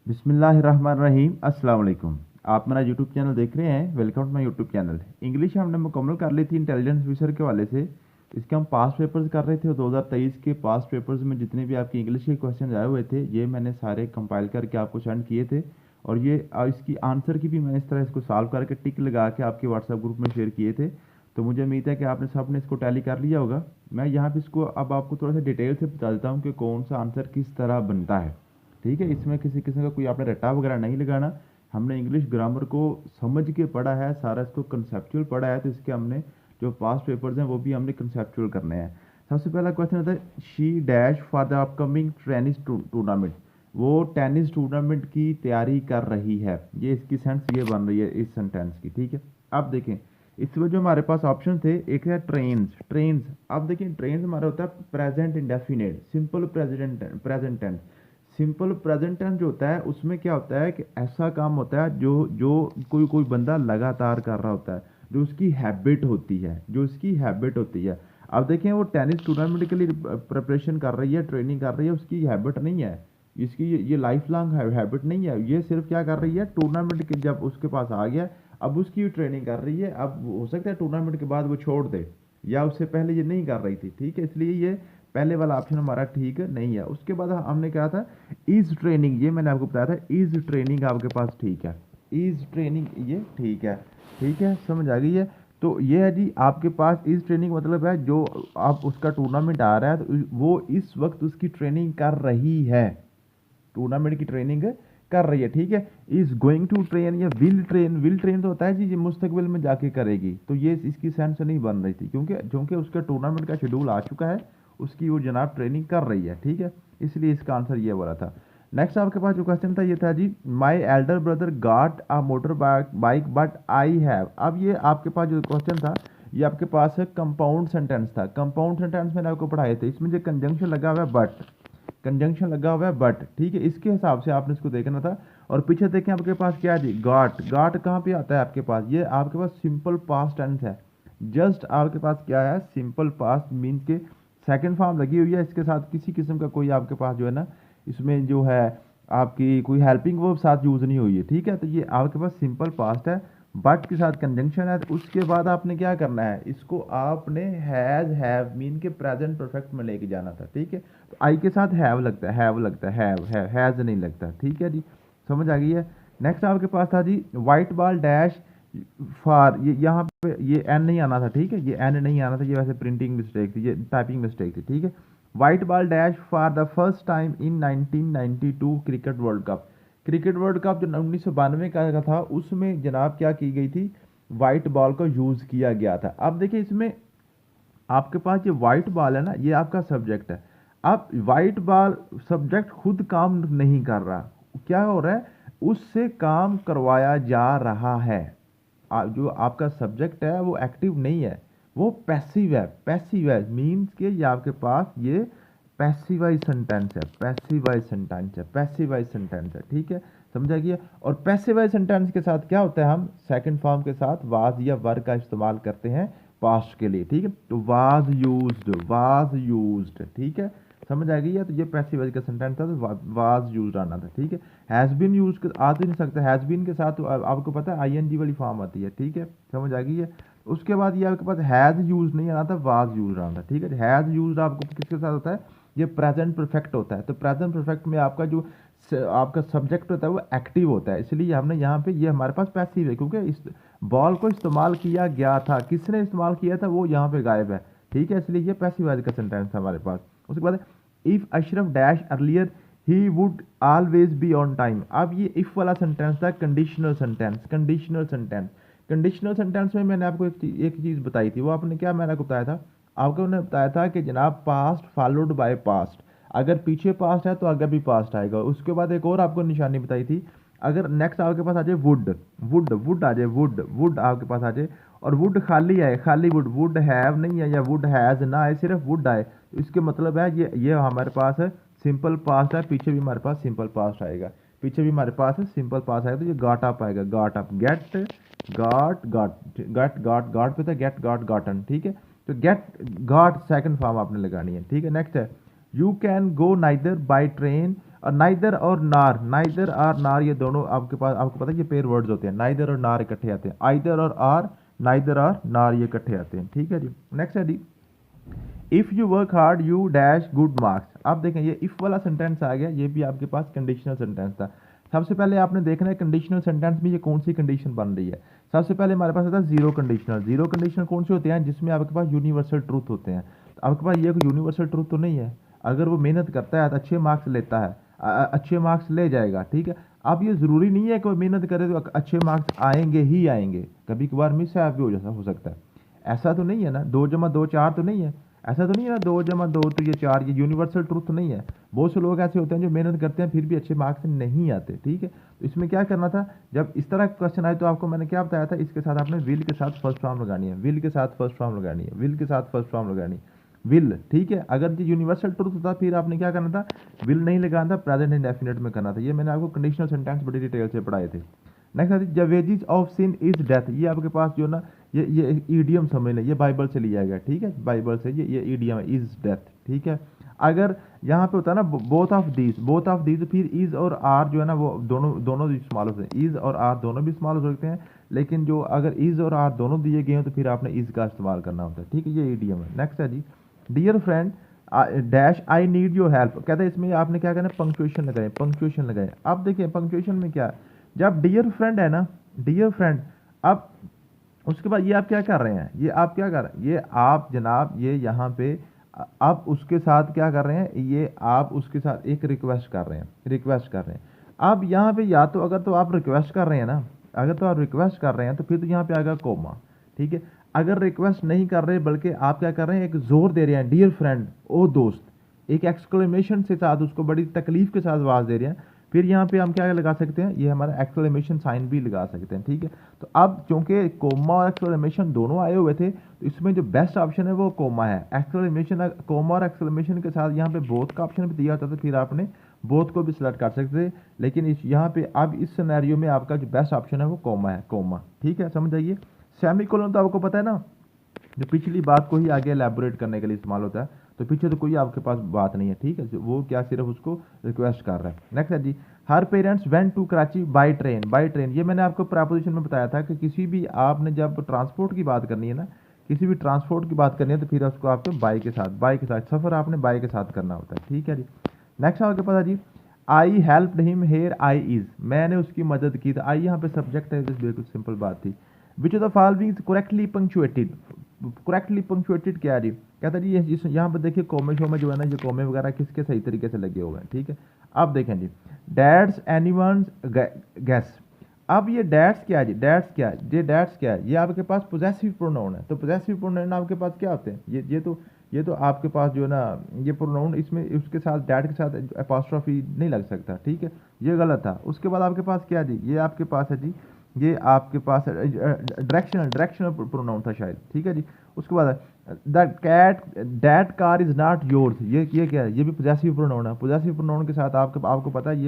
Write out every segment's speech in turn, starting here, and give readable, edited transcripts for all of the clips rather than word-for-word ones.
बिस्मिल्लाहिर्रहमानिर्रहीम। अस्सलाम वालेकुम। आप मेरा यूट्यूब चैनल देख रहे हैं। Welcome to my YouTube channel. English हमने मुकम्मल कर ली थी इंटेलिजेंस ऑफिसर के वाले से। इसके हम पास्ट पेपर्स कर रहे थे और 2023 के पास्ट पेपर्स में जितने भी आपके इंग्लिश के क्वेश्चन आए हुए थे ये मैंने सारे कंपाइल करके आपको सेंड किए थे। और ये इसकी आंसर की भी मैंने इस तरह इसको सॉल्व करके टिक लगा के आपके व्हाट्सएप ग्रुप में शेयर किए थे। तो मुझे उम्मीद है कि आपने सबने इसको टैली कर लिया होगा। मैं यहाँ पे इसको अब आपको थोड़ा सा डिटेल से बता देता हूँ कि कौन सा आंसर किस तरह बनता है। ठीक है, इसमें किसी किस्म का कोई आपने रट्टा वगैरह नहीं लगाना। हमने इंग्लिश ग्रामर को समझ के पढ़ा है, सारा इसको कंसेप्चुअल पढ़ा है, तो इसके हमने जो पास्ट पेपर्स हैं वो भी हमने कंसेप्चुअल करने हैं। सबसे पहला क्वेश्चन होता है she dash for the upcoming tennis tournament. वो टेनिस टूर्नामेंट की तैयारी कर रही है। ये इसकी सेंस ये बन रही है इस सेंटेंस की। ठीक है, अब देखें इसमें जो हमारे पास ऑप्शन थे, एक है ट्रेन्स। ट्रेन्स, अब देखिए ट्रेन्स हमारा होता है present indefinite, simple present tense. Simple present tense जो होता है उसमें क्या होता है कि ऐसा काम होता है जो जो कोई कोई बंदा लगातार कर रहा होता है, जो उसकी हैबिट होती है, जो उसकी हैबिट होती है। अब देखें वो टेनिस टूर्नामेंट के लिए प्रिपरेशन कर रही है, ट्रेनिंग कर रही है, उसकी हैबिट नहीं है, इसकी ये लाइफ लॉन्ग हैबिट नहीं है। ये सिर्फ क्या कर रही है, टूर्नामेंट के जब उसके पास आ गया अब उसकी ट्रेनिंग कर रही है। अब हो सकता है टूर्नामेंट के बाद वो छोड़ दे, या उससे पहले ये नहीं कर रही थी। ठीक है, इसलिए ये पहले वाला ऑप्शन हमारा ठीक नहीं है। उसके बाद हमने कहा था इज ट्रेनिंग, ये मैंने आपको बताया था इज ट्रेनिंग आपके पास ठीक है, इज ट्रेनिंग ये ठीक है। ठीक है, समझ आ गई है। तो ये है जी आपके पास इज ट्रेनिंग मतलब है जो आप उसका टूर्नामेंट आ रहा है तो वो इस वक्त उसकी ट्रेनिंग कर रही है, टूर्नामेंट की ट्रेनिंग कर रही है। ठीक है, इज गोइंग टू ट्रेन या विल ट्रेन, विल ट्रेन तो होता है जी ये मुस्तकबिल में जाके करेगी, तो ये इसकी सेंस नहीं बन रही थी क्योंकि क्योंकि उसका टूर्नामेंट का शेड्यूल आ चुका है, उसकी वो जनाब ट्रेनिंग कर रही है। ठीक है, इसलिए इसका आंसर ये वाला था। नेक्स्ट आपके पास जो क्वेश्चन था ये था जी my elder brother got a motor bike but I have. अब ये आपके पास जो क्वेश्चन था ये आपके पास कंपाउंड सेंटेंस था। कंपाउंड सेंटेंस मैंने आपको पढ़ाए थे, इसमें जो कंजंक्शन लगा हुआ है बट, कंजंक्शन लगा हुआ है बट। ठीक है, इसके हिसाब से आपने इसको देखना था। और पीछे देखें आपके पास क्या है जी गॉट, गॉट कहाँ पे आता है आपके पास, ये आपके पास सिंपल पास्ट टेंस है। जस्ट आपके पास क्या है सिंपल पास्ट मीन के सेकंड फॉर्म लगी हुई है, इसके साथ किसी किस्म का कोई आपके पास जो है ना इसमें जो है आपकी कोई हेल्पिंग वर्ब साथ यूज़ नहीं हुई है। ठीक है, तो ये आपके पास सिंपल पास्ट है, बट के साथ कंजंक्शन है। तो उसके बाद आपने क्या करना है, इसको आपने हैज़ हैव मीन के प्रेजेंट परफेक्ट में लेके जाना था। ठीक है, तो आई के साथ हैव लगता है, हैव लगता है, हैज़ नहीं लगता। ठीक है जी, समझ आ गई है। नेक्स्ट आपके पास था जी वाइट बॉल डैश फॉर, ये यहाँ पे ये एन नहीं आना था। ठीक है, ये एन नहीं आना था, ये वैसे प्रिंटिंग मिस्टेक थी, ये टाइपिंग मिस्टेक थी। ठीक है, white ball dash for the first time in 1992 cricket world cup. Cricket world cup जो 1992 का था उसमें जनाब क्या की गई थी, वाइट बॉल का यूज़ किया गया था। अब देखिए इसमें आपके पास ये वाइट बॉल है ना, ये आपका सब्जेक्ट है। अब वाइट बॉल सब्जेक्ट खुद काम नहीं कर रहा, क्या हो रहा है, उससे काम करवाया जा रहा है। जो आपका सब्जेक्ट है वो एक्टिव नहीं है, वो पैसिव है। पैसिव है मीन्स के ये आपके पास ये पैसिवाइज सेंटेंस है, पैसिवाइज सेंटेंस है, पैसिवाइज सेंटेंस है। ठीक है, समझा गया। और पैसिवाइज सेंटेंस के साथ क्या होता है, हम सेकंड फॉर्म के साथ वाज या वर का इस्तेमाल करते हैं पास्ट के लिए। ठीक है, तो वाज यूज्ड, वाज यूज्ड। ठीक है, समझ आ गई है। तो ये पैसिव का सेंटेंस था, तो वाज यूज्ड आना था। ठीक है, हैज़ बीन यूज आ तो नहीं सकता, हैज़ बीन के साथ तो आपको पता है आईएनजी वाली फॉर्म आती है। ठीक है, समझ आ गई है। उसके बाद ये आपके पास हैज़ यूज नहीं आना था, वाज यूज आना था। ठीक है, हैज़ यूज आपको किसके साथ होता है, ये प्रेजेंट परफेक्ट होता है। तो प्रेजेंट परफेक्ट में आपका जो आपका सब्जेक्ट होता है वो एक्टिव होता है, इसलिए हमने यहाँ पे ये हमारे पास पैसिव है क्योंकि इस बॉल को इस्तेमाल किया गया था, किसने इस्तेमाल किया था वो यहाँ पे गायब है। ठीक है, इसलिए ये पैसिव वाइज का सेंटेंस है हमारे पास। उसके बाद if Ashraf dash earlier he would always be on time. अब ये इफ वाला सेंटेंस था conditional sentence, conditional sentence. Conditional sentence में मैंने आपको एक चीज़ बताई थी, वो आपने क्या मैंने आपको बताया था, आपको मैंने बताया था कि जनाब पास्ट फॉलोड बाय पास्ट, अगर पीछे पास्ट है तो आगे भी पास्ट आएगा। उसके बाद एक और आपको निशानी बताई थी, अगर नेक्स्ट आपके पास आ जाए वुड, वुड आ जाए, वुड आपके पास आ जाए और वुड खाली आए, खाली वुड हैव नहीं है या वुड हैज़ ना आए, सिर्फ वुड आए, तो इसके मतलब है ये हमारे पास है सिंपल पास्ट है, पीछे भी हमारे पास सिंपल पास्ट आएगा, पीछे भी हमारे पास है सिंपल पास्ट आएगा। तो ये गॉट अप आएगा, got up, get got got get got got पे था गेट गॉट गॉटन। ठीक है, तो गेट गॉट सेकंड फॉर्म आपने लगानी है। ठीक है, नेक्स्ट है you can go neither by train और नाइदर और नार, नाइदर और नार ये दोनों आपके पास, आपको पता है ये पेयर वर्ड्स होते हैं, नाइदर और नार इकट्ठे आते हैं, आइदर और आर, नाइदर और नार ये इकट्ठे आते हैं, ठीक है जी। नेक्स्ट है जी, if you work hard you dash good marks. अब देखें ये इफ़ वाला सेंटेंस आ गया, ये भी आपके पास कंडीशनल सेंटेंस था। सबसे पहले आपने देखना है कंडीशनल सेंटेंस में ये कौन सी कंडीशन बन रही है। सबसे पहले हमारे पास आता है जीरो कंडीशनल। जीरो कंडीशनल कौन से होते हैं, जिसमें आपके पास यूनिवर्सल ट्रूथ होते हैं। तो आपके पास ये कोई यूनिवर्सल ट्रूथ तो नहीं है, अगर वो मेहनत करता है तो अच्छे मार्क्स लेता है, अच्छे मार्क्स ले जाएगा, ठीक है। अब ये ज़रूरी नहीं है कि वो मेहनत करे तो अच्छे मार्क्स आएंगे ही आएंगे, कभी कभार मिस है भी हो सकता है। ऐसा तो नहीं है ना, 2 + 2 = 4 तो नहीं है, ऐसा तो नहीं है ना 2 + 2 तो ये 4, ये यूनिवर्सल ट्रूथ तो नहीं है। बहुत से लोग ऐसे होते हैं जो मेहनत करते हैं फिर भी अच्छे मार्क्स नहीं आते, ठीक है। तो इसमें क्या करना था, जब इस तरह का क्वेश्चन आए तो आपको मैंने क्या बताया था, इसके साथ आपने विल के साथ फर्स्ट फॉर्म लगानी है, विल के साथ फर्स्ट फॉर्म लगानी है, विल के साथ फर्स्ट फॉर्म लगानी है, विल, ठीक है। अगर ये यूनिवर्सल ट्रूथ होता फिर आपने क्या करना था, विल नहीं लगाना था, प्रेजेंट इंडेफिनिट में करना था। ये मैंने आपको कंडीशनल सेंटेंस बड़ी डिटेल से पढ़ाए थे। नेक्स्ट आती है the wages of sin is death. ये आपके पास जो ना ये ईडियम समझ लें, ये बाइबल से लिया गया, ठीक है, बाइबल से ये ईडियम है, इज डेथ, ठीक है। अगर यहाँ पे होता है ना both of these, both of these, फिर इज और आर जो है ना वो दोनों इस्तेमाल होते हैं, इज और आर दोनों भी इस्तेमाल हो सकते हैं, लेकिन जो अगर इज और आर दोनों दिए गए हैं तो फिर आपने इज का इस्तेमाल करना होता है, ठीक है, ये ईडियम है। नेक्स्ट है जी, dear friend dash I need your help. कहते हैं इसमें आपने क्या करना है, पंक्चुएशन लगाए, पंक्चुएशन लगाए। अब देखिए पंक्चुएशन में क्या है, जब डियर फ्रेंड है ना, डियर फ्रेंड, अब उसके बाद ये आप क्या कर रहे हैं, ये आप क्या कर रहे हैं, ये आप जनाब ये यहाँ पे आप उसके साथ क्या कर रहे हैं, ये आप उसके साथ एक रिक्वेस्ट कर रहे हैं, रिक्वेस्ट कर रहे हैं। अब यहाँ पे या तो अगर तो आप रिक्वेस्ट कर रहे हैं ना, अगर तो आप रिक्वेस्ट कर रहे हैं तो फिर तो यहाँ पे आएगा कोमा, ठीक है। अगर रिक्वेस्ट नहीं कर रहे बल्कि आप क्या कर रहे हैं, एक जोर दे रहे हैं, डियर फ्रेंड, ओ दोस्त, एक एक्सक्लेमेशन से साथ उसको बड़ी तकलीफ के साथ आवाज़ दे रहे हैं, फिर यहाँ पे हम क्या लगा सकते हैं, ये हमारा एक्सक्लेमेशन साइन भी लगा सकते हैं, ठीक है। तो अब क्योंकि कोमा और एक्सक्लेमेशन दोनों आए हुए थे तो इसमें जो बेस्ट ऑप्शन है वो कोमा है। एक्सक्लेमेशन, कोमा और एक्सक्लेमेशन के साथ यहाँ पे बोथ का ऑप्शन भी दिया होता था, फिर आपने बोथ को भी सिलेक्ट कर सकते थे, लेकिन इस यहाँ पे अब इस सिनेरियो में आपका जो बेस्ट ऑप्शन है वो कोमा है, कोमा, ठीक है, समझ आइए। सेमीकोलन तो आपको पता है ना, जो पिछली बात को ही आगे एलैबोरेट करने के लिए इस्तेमाल होता है, तो पीछे तो कोई आपके पास बात नहीं है, ठीक है, वो क्या सिर्फ उसको रिक्वेस्ट कर रहा है। नेक्स्ट है जी, her parents went to Karachi by train, by train, ये मैंने आपको प्रपोजिशन में बताया था कि किसी भी आपने जब ट्रांसपोर्ट की बात करनी है ना, किसी भी ट्रांसपोर्ट की बात करनी है तो फिर उसको आपको बाई के साथ, बाई के साथ सफ़र आपने बाई के साथ करना होता है, ठीक है जी। नेक्स्ट आपके पास है जी, I help him here I is, मैंने उसकी मदद की, तो आई यहाँ पे सब्जेक्ट है, बिल्कुल सिंपल बात थी। Which of the following correctly punctuated, correctly punctuated क्या है जी, कहता है जी यहाँ पर देखिए कोमे शो में जो है ना, ये कोमे वगैरह किसके सही तरीके से लगे हुए हैं, ठीक है। अब देखें जी, डैट्स एनीवन्स गैस। अब ये डैट्स क्या है जी, डैट्स क्या है, ये डैट्स क्या है, ये आपके पास पोजेसिव प्रोनाउन है। तो पोजेसिव प्रोनाउन आपके पास क्या होते हैं, ये तो आपके पास जो है ना, ये प्रोनाउन इसमें उसके साथ डैट के साथ एपॉस्ट्रोफी नहीं लग सकता, ठीक है, ये गलत था। उसके बाद आपके पास क्या जी, ये आपके पास है जी, ये आपके पास डायरेक्शनल प्रोनाउन था शायद, ठीक है जी। उसके बाद the cat that car is not yours, ये क्या है, ये भी पोजेसिव प्रोनाउन है। पोजेसिव प्रोनाउन के साथ आपको पता है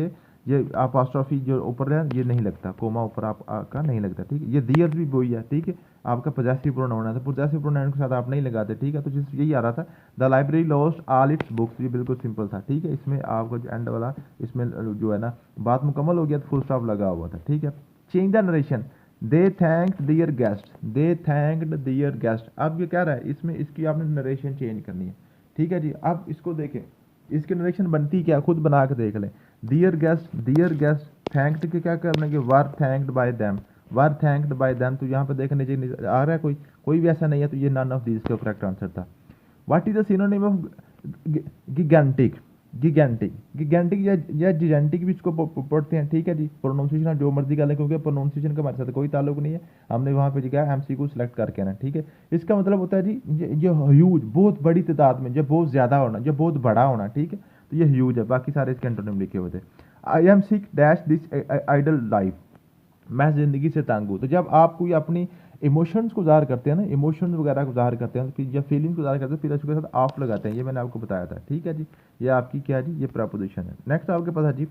ये अपोस्ट्रोफी जो ऊपर है ये नहीं लगता, कोमा ऊपर आपका नहीं लगता, ठीक है। ये दियर्स भी वही है, ठीक है, आपका पोजेसिव प्रोनाउन है, तो पोजेसिव प्रोनाउन के साथ आप नहीं लगाते, ठीक है। तो जिस यही आ रहा था, the library lost all it's books, ये बिल्कुल सिंपल था, ठीक है। इसमें आपका जो एंड वाला इसमें जो है ना बात मुकम्मल हो गया तो फुल स्टॉप लगा हुआ था, ठीक है। Change the narration, they thanked their guest, they thanked their guest. अब ये क्या रहा है, इसमें इसकी आपने नरेशन चेंज करनी है, ठीक है जी। अब इसको देखें, इसकी नरेशन बनती क्या, खुद बना के देख लें। डियर गेस्ट थैंक्ड के क्या करना है, were thanked by them, were thanked by them. तो यहाँ पे देखने नीचे आ रहा है कोई भी ऐसा नहीं है, तो ये नन ऑफ दीज का करेक्ट आंसर था। What is the synonym of gigantic, gigantic या जिजेंटिक भी इसको पढ़ते हैं, ठीक है जी। प्रोनाउंसिएशन जो मर्जी कर लें, क्योंकि प्रोनाउंसिएशन का हमारे साथ कोई ताल्लुक नहीं है, हमने वहाँ पे क्या एमसी को सिलेक्ट करके आना, ठीक है। इसका मतलब होता है जी ये ह्यूज, बहुत बड़ी तादाद में, जब बहुत ज़्यादा होना, जब बहुत बड़ा होना, ठीक है, तो ये ह्यूज है। बाकी सारे इसके एंटोनिम लिखे हुए थे। I am sick dash this idle life, मैं ज़िंदगी से तंग हूँ। तो जब आप कोई अपनी इमोशंस को ज़ाहिर करते हैं ना, इमोशंस वगैरह को ज़ाहिर करते हैं, फिर या फीलिंग्स को ज़ाहिर करते हैं, फिर उसके साथ ऑफ लगाते हैं, ये मैंने आपको बताया था, ठीक है जी। ये आपकी क्या जी, ये प्रपोजिशन है। नेक्स्ट आपके पास है जी,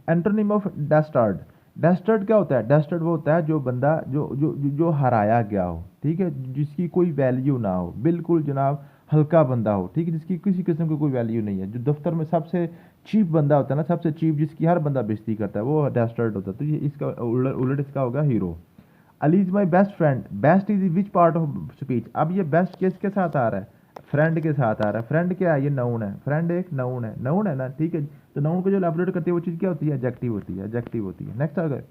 एंटोनिम ऑफ डेस्टर्ड। डेस्टर्ड क्या होता है, डेस्टर्ड वो होता है जो बंदा जो हराया गया हो, ठीक है, जिसकी कोई वैल्यू ना हो, बिल्कुल जनाब हल्का बंदा हो, ठीक है, जिसकी किसी किस्म की कोई वैल्यू नहीं है, जो दफ्तर में सबसे चीप बंदा होता है ना, सबसे चीप, जिसकी हर बंदा बेइज्जती करता है, वो डेस्टर्ड होता है। तो ये इसका उलट उलट इसका होगा hero. Ali is my best friend, best is which part of speech. अब ये बेस्ट किसके साथ आ रहा है, फ्रेंड के साथ आ रहा है। फ्रेंड क्या है, ये नाउन है, फ्रेंड एक नाउन है, नाउन है ना, ठीक है। तो नाउन को जो एलैबोरेट करती है वो चीज़ क्या होती है, एडजेक्टिव होती है, एडजेक्टिव होती है। नेक्स्ट आ गए,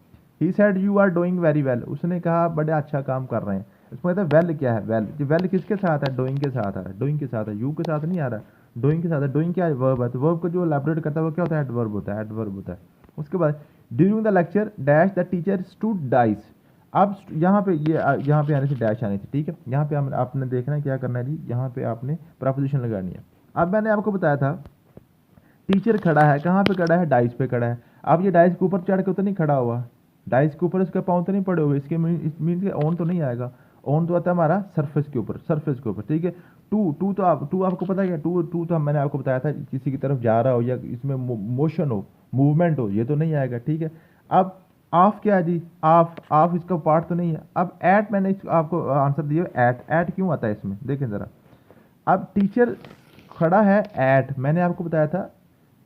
he said you are doing very well, उसने कहा बड़े अच्छा काम कर रहे हैं। इसमें कहता है वेल क्या है, वेल, जो वेल किसके साथ है, डूइंग के साथ आ रहा है, डूइंग के साथ है, यू के साथ नहीं आ रहा है, डूइंग के साथ है। डूइंग क्या है, वर्ब है, तो वर्ब को जो एलैबोरेट करता है वो क्या होता है, एडवर्ब होता है, एडवर्ब होता है। उसके बाद during the lecture dash the teacher stood dice. अब यहाँ पे ये यहाँ पे आने से डैश आनी थी, ठीक है। यहाँ पे आपने देखना है क्या करना है जी, यहाँ पे आपने प्रपोजिशन लगानी है। अब मैंने आपको बताया था टीचर खड़ा है, कहाँ पे खड़ा है, डाइस पे खड़ा है। अब ये डाइस के ऊपर चढ़ के तो नहीं खड़ा हुआ, डाइस के ऊपर इसके पाँव तो नहीं पड़े हुए, इसके मीन के ऑन तो नहीं आएगा, ऑन तो आता है हमारा सरफेस के ऊपर, सरफेस के ऊपर, ठीक है। टू तो टू आपको पता है क्या, टू तो मैंने आपको बताया था किसी की तरफ जा रहा हो या इसमें मोशन हो, मूवमेंट हो, ये तो नहीं आएगा, ठीक है। अब ऑफ क्या है जी, ऑफ इसका पार्ट तो नहीं है। अब एट मैंने आपको आंसर दिया, एट क्यों आता है इसमें, देखें ज़रा। अब टीचर खड़ा है एट, मैंने आपको बताया था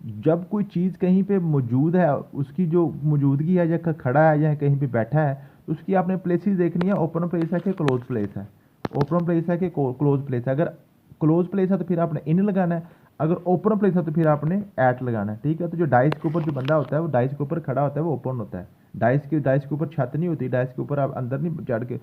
जब कोई चीज़ कहीं पे मौजूद है, उसकी जो मौजूदगी है, या खड़ा है या कहीं पे बैठा है, तो उसकी आपने प्लेसेस देखनी है, ओपन प्लेस है कि क्लोज प्लेस है, ओपन प्लेस है कि क्लोज प्लेस है। अगर क्लोज प्लेस है तो फिर आपने इन लगाना है, अगर ओपन प्लेस है तो फिर आपने एट लगाना है, ठीक है। तो जो डाइस के ऊपर जो बंदा होता है वो डाइस के ऊपर खड़ा होता है, वो ओपन होता है। डाइस के ऊपर छत नहीं होती, डाइस के ऊपर आप अंदर नहीं चढ़ के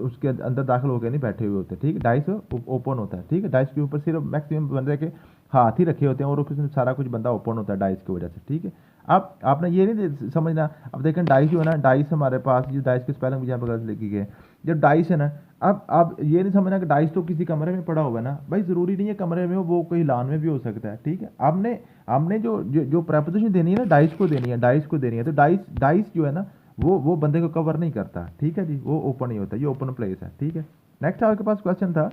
उसके अंदर दाखिल होकर नहीं बैठे हुए होते, ठीक है। डाइस ओपन होता है, ठीक है। डाइस के ऊपर सिर्फ मैक्सिमम बंदे के हाथ ही रखे होते हैं और उसमें सारा कुछ बंदा ओपन होता है डाइस की वजह से, ठीक है। अब आपने ये नहीं समझना, अब देखें डाइस जो है ना, डाइस हमारे पास, ये डाइस के स्पेलिंग भी यहाँ पर गलत लिखी गई है। जब डाइस है ना, अब ये नहीं समझना कि डाइस तो किसी कमरे में पड़ा हुआ है ना, भाई ज़रूरी नहीं है कमरे में हो, वो कोई लान में भी हो सकता है, ठीक है। आपने जो प्रपोजिशन देनी है ना, डाइस को देनी है, डाइस को देनी है। तो डाइस जो है ना, वो बंदे को कवर नहीं करता, ठीक है जी, वो ओपन ही होता है, ये ओपन प्लेस है, ठीक है। नेक्स्ट आपके पास क्वेश्चन था,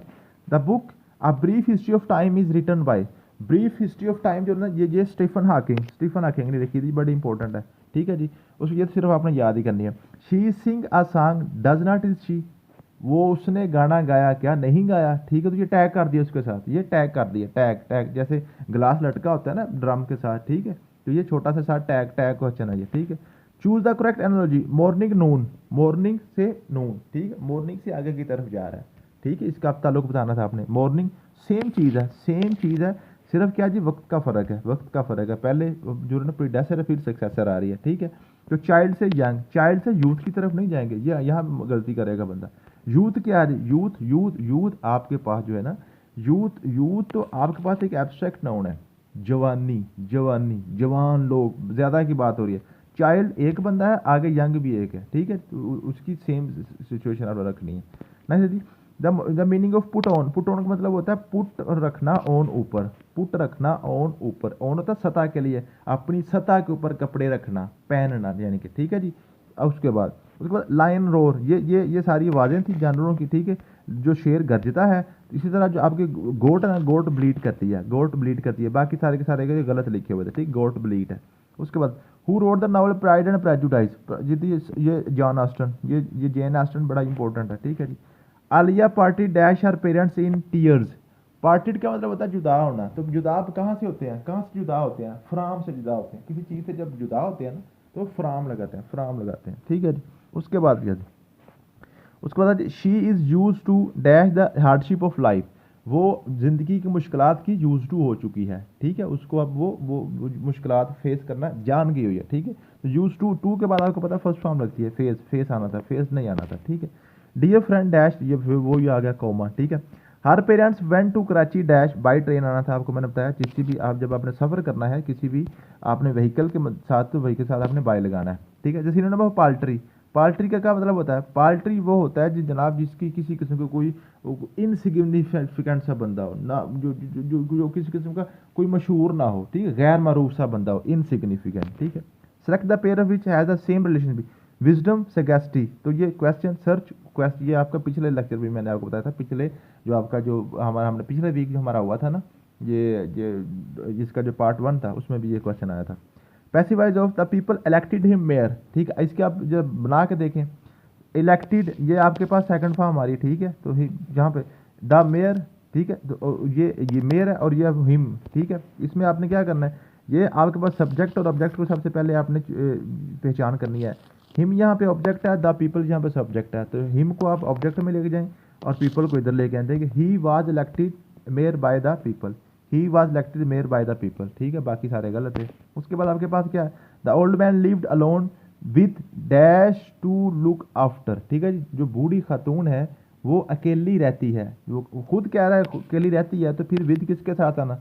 the book a brief history of time is written by. Brief history of time जो है ना, ये स्टीफन हॉकिंग ने लिखी थी, बड़ी इंपॉर्टेंट है, ठीक है जी। उसको ये सिर्फ आपने याद ही करनी है। She Singh a song does not is she, वो उसने गाना गाया क्या, नहीं गाया, ठीक है। तो ये टैग कर दिया उसके साथ, ये टैग कर दिया, टैग जैसे ग्लास लटका होता है ना ड्रम के साथ, ठीक है। तो ये छोटा सा साथ टैग क्वेश्चन है ये, ठीक है। Choose the correct analogy, morning Noon, morning से नून, ठीक है, मॉर्निंग से आगे की तरफ जा रहा है, ठीक है। इसका ताल्लुक बताना था आपने। मॉर्निंग सेम चीज़ है, सेम चीज़ है, सिर्फ क्या जी, वक्त का फ़र्क है, वक्त का फ़र्क है। पहले जो है ना प्रीडेसेसर है, फिर सक्सेसर आ रही है, ठीक है। तो चाइल्ड से यंग, चाइल्ड से यूथ की तरफ नहीं जाएंगे, ये यहाँ गलती करेगा बंदा। यूथ क्या है, यूथ आपके पास जो है ना, यूथ तो आपके पास एक एब्स्ट्रैक्ट नाउन है, जवानी, जवान लोग, ज़्यादा की बात हो रही है। चाइल्ड एक बंदा है, आगे यंग भी एक है, ठीक है। तो उसकी सेम सिचुएशन आप रखनी है ना जी। The meaning of put on का मतलब होता है पुट रखना, ऑन ऊपर, पुट रखना ऑन ऊपर, ऑन होता है सतह के लिए, अपनी सतह के ऊपर कपड़े रखना, पहनना, यानी कि, ठीक है जी। उसके बाद लायन रोर, ये सारी आवाज़ें थी जानवरों की, ठीक है। जो शेर गरजता है, इसी तरह जो आपके गोट है ना, गोट ब्लीड करती है, बाकी सारे के सारे गलत लिखे हुए थे, ठीक, गोट ब्लीड है। उसके बाद who wrote the novel pride and prejudice, ये जॉन ऑस्टन, ये जेन ऑस्टन, बड़ा इंपॉर्टेंट है, ठीक है जी। Aaliya parted dash her parents in tears, parted का मतलब होता है जुदा होना। तो जुदा आप कहाँ से होते हैं, फ्राम से जुदा होते हैं, किसी चीज़ से जब जुदा होते हैं ना तो फ्राम लगाते हैं, ठीक है जी। उसके बाद she is use to dash the hardship of life, वो ज़िंदगी की मुश्किलात की यूज टू हो चुकी है, ठीक है। उसको अब वो मुश्किलात फेस करना जान गई हुई है, ठीक है। तो यूज टू के बाद आपको पता फर्स्ट फॉर्म लगती है, फेस आना था, फेस नहीं आना था, ठीक है। डियर फ्रेंड डैश, ये वो आ गया कॉमा, ठीक है। Her parents went to Karachi dash by train आना था, आपको मैंने बताया किसी भी आप जब आपने सफ़र करना है किसी भी आपने व्हीकल के साथ, तो व्हीकल के साथ आपने बाई लगाना है, ठीक है। जैसे इन्होंने पाल्ट्री का क्या मतलब होता है, पाल्ट्री वो होता है जनाब जिसकी किसी किस्म का कोई इनसिग्निफिकेंट सा बंदा हो ना, जो किसी किस्म का कोई मशहूर ना हो, ठीक है, गैर मारूफ सा बंदा हो, इनसिग्निफिकेंट, ठीक है। Select the pair which has the same relation, wisdom sagacity. तो ये ये आपका पिछले लेक्चर भी मैंने आपको बताया था, पिछले जो आपका जो हमने पिछले वीक जो हमारा हुआ था ना, ये जिसका जो पार्ट 1 था उसमें भी ये क्वेश्चन आया था। Passivise of the people elected him mayor, ठीक है। इसके आप जब बना के देखें, इलेक्टेड ये आपके पास सेकंड फॉर्म आ रही है, ठीक है। तो यहाँ पे द मेयर ठीक है। तो ये मेयर है और ये हिम, ठीक है। इसमें आपने क्या करना है, ये आपके पास सब्जेक्ट और ऑब्जेक्ट को सबसे पहले आपने पहचान करनी है। हिम यहाँ पे ऑब्जेक्ट है, द पीपल यहाँ पे सब्जेक्ट है, तो हिम को आप ऑब्जेक्ट में लेके जाएं और पीपल को इधर लेके आते हैं कि he was elected mayor by the people, he was elected mayor by the people, ठीक है। बाकी सारे गलत है। उसके बाद आपके पास क्या है, the old man lived alone with dash to look after, ठीक है जी। जो बूढ़ी खातून है वो अकेली रहती है, वो खुद कह रहा है अकेली रहती है, तो फिर विद किसके साथ आना,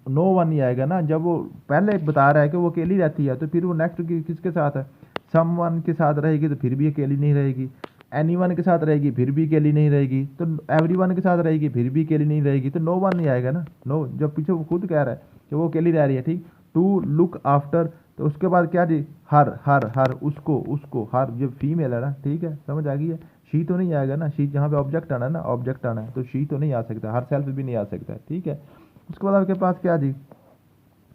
नो वन ही आएगा ना। जब वो पहले बता रहा है कि वो अकेली रहती है, तो फिर वो नेक्स्ट किसके साथ है, सम वन के साथ रहेगी, तो फिर भी अकेली नहीं रहेगी। एनी वन के साथ रहेगी, फिर भी अकेली नहीं रहेगी। तो एवरी वन के साथ रहेगी, फिर भी अकेली नहीं रहेगी, तो नो वन नहीं आएगा ना। नो, जब पीछे वो खुद कह रहा है कि वो अकेली रह रही है, ठीक। टू लुक आफ्टर, तो उसके बाद क्या जी, हर हर हर, उसको हर, जो फीमेल है ना, ठीक है, समझ आ गई है। शी तो नहीं आएगा ना, शी जहाँ पे ऑब्जेक्ट आना है ना, ऑब्जेक्ट आना है, तो शी तो नहीं आ सकता, हर सेल्फ भी नहीं आ सकता, ठीक है। उसके बाद आपके पास क्या जी,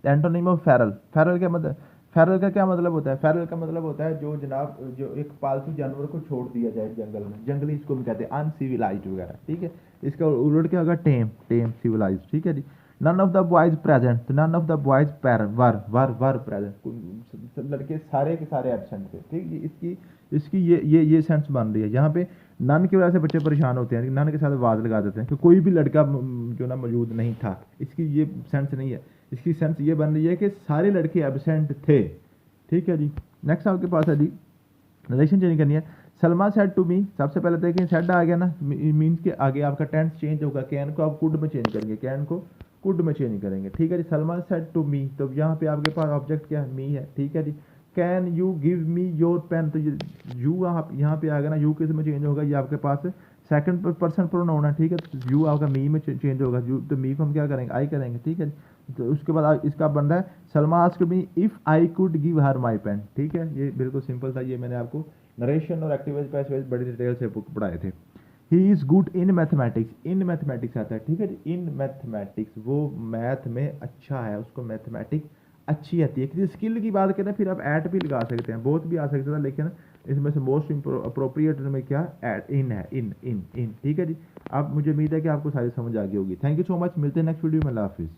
एंटोनिम ऑफ फेरल। फेरल क्या मतलब, फेरल का क्या मतलब होता है, फेरल का मतलब होता है जो जनाब जो एक पालतू जानवर को छोड़ दिया जाए जंगल में, जंगली इसको हम कहते हैं, अनसिविलाइज्ड वगैरह, ठीक है। इसका उलट क्या होगा, टेम, टेम सिविलाइज्ड, ठीक है जी। None of the boys present, तो none of the boys were present, लड़के सारे के सारे एबसेंट थे, ठीक है। इसकी इसकी ये सेंस बन रही है। यहाँ पे नन की वजह से बच्चे परेशान होते हैं, नन के साथ वाज लगा देते हैं कि कोई भी लड़का जो ना मौजूद नहीं था, इसकी ये सेंस नहीं है। इसकी सेंस ये बन रही है कि सारे लड़के एबसेंट थे, ठीक है जी। नेक्स्ट आपके पास है जी, रिलेशन चेंज करनी है। सलमा सेड टू मी, सबसे पहले देखें सेड आ गया ना, मीन्स के आगे आपका टेंस चेंज होगा, कैन को आप कुड में चेंज करेंगे, कैन को कुड में चेंज करेंगे, ठीक है जी। सलमा सेड टू मी, तो यहाँ पे आपके पास ऑब्जेक्ट क्या है, मी है, ठीक है जी। Can you give me your pen, तो यू आप यहाँ पे आ गया ना, यू किस में चेंज होगा, ये आपके पास सेकंड पर्सन प्रोनाउन है, ठीक है। तो यू आपका मी में चेंज होगा, यू, तो मी को हम क्या करेंगे, आई करेंगे, ठीक है। तो उसके बाद इसका बन रहा है, Salma asked me if I could give her my pen, ठीक है। ये बिल्कुल सिंपल था, ये मैंने आपको नरेशन और एक्टिव पैसिव बड़ी डिटेल से पढ़ाए थे। He is good in mathematics, in mathematics आता है, ठीक है जी। इन मैथमेटिक्स, वो मैथ में अच्छा है, उसको मैथमेटिक्स अच्छी आती है। किसी स्किल की बात करें फिर आप ऐट भी लगा सकते हैं, बहुत भी आ सकता था, लेकिन इसमें से मोस्ट अप्रोप्रिएट में क्या ऐट, इन है, इन, ठीक है जी। अब मुझे उम्मीद है कि आपको सारी समझ आ गई होगी। थैंक यू सो मच, मिलते हैं नेक्स्ट वीडियो में, अल्लाह हाफिज़।